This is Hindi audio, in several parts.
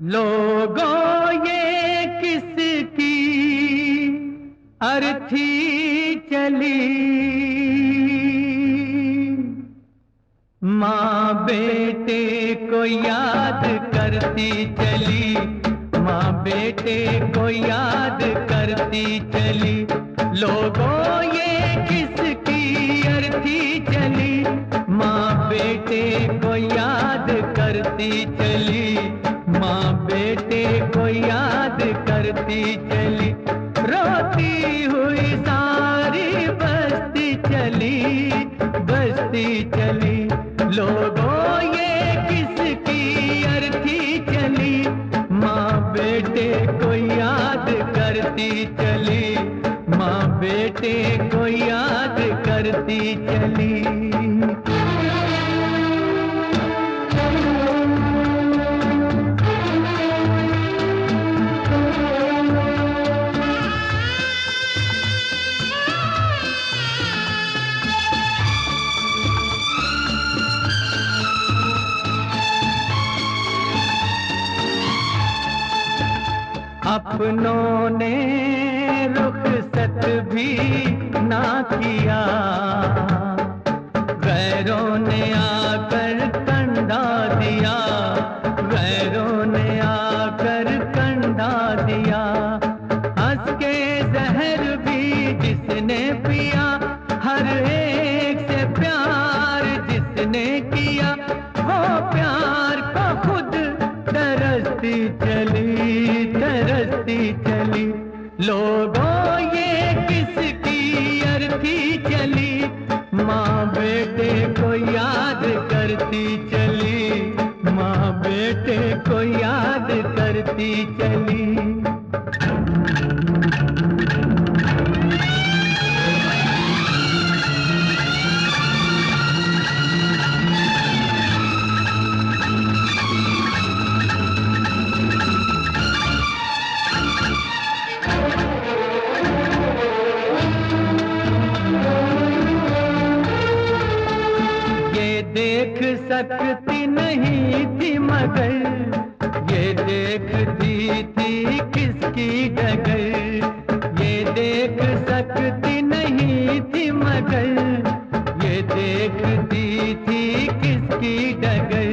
लोगों ये किसकी अर्थी चली, माँ बेटे को याद करती चली, माँ बेटे को याद करती चली। लोगों ये किसकी अर्थी चली, माँ बेटे को याद करती चली, माँ बेटे को याद करती चली। रोती हुई सारी बस्ती चली, बस्ती चली। लोगों ये किसकी अर्थी चली, माँ बेटे को याद करती चली, माँ बेटे को याद करती चली। अपनों ने रुखसत भी ना किया, गैरों ने आकर कंधा दिया, गैरों ने आकर कंधा दिया। हंस के जहर भी जिसने पिया, हर एक से प्यार जिसने किया, वो प्यार को खुद तरसती चली, तरसती चली। लोगों ये किसकी अर्थी चली, माँ बेटे को याद करती चली, माँ बेटे को याद करती चली। देख सकती नहीं थी मगर ये देखती थी किसकी डगर, ये देख सकती नहीं थी मगर ये देखती थी किसकी डगर।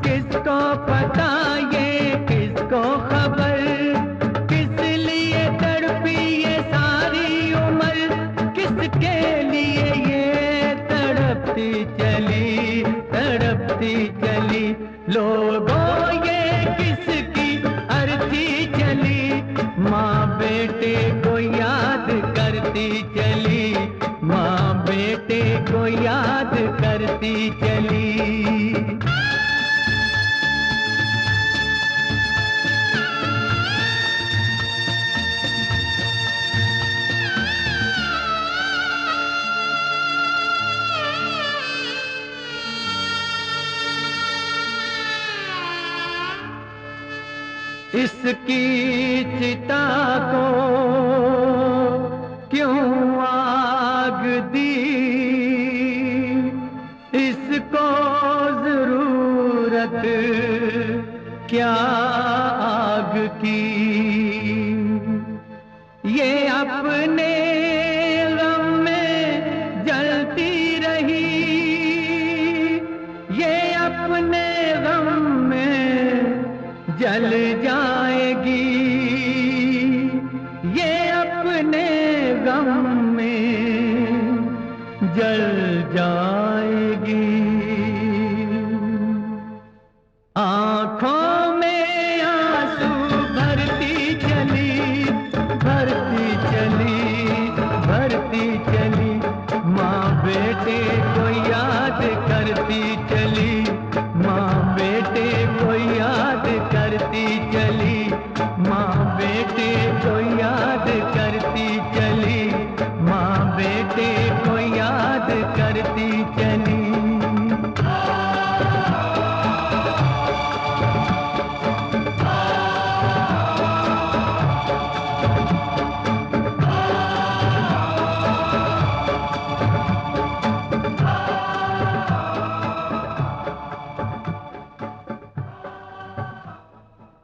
किसको पता ये किसको खबर, किस लिए तड़पी ये सारी उम्र, किसके लिए ये तड़पती चली, तड़पती चली। लोगों ये किसकी अर्थी चली, माँ बेटे को याद करती चली, माँ बेटे को याद करती चली। इसकी चिता को क्यों आग दी, इसको जरूरत क्या आग की। ये अपने गम में जलती रही, ये अपने गम में जल जाएगी।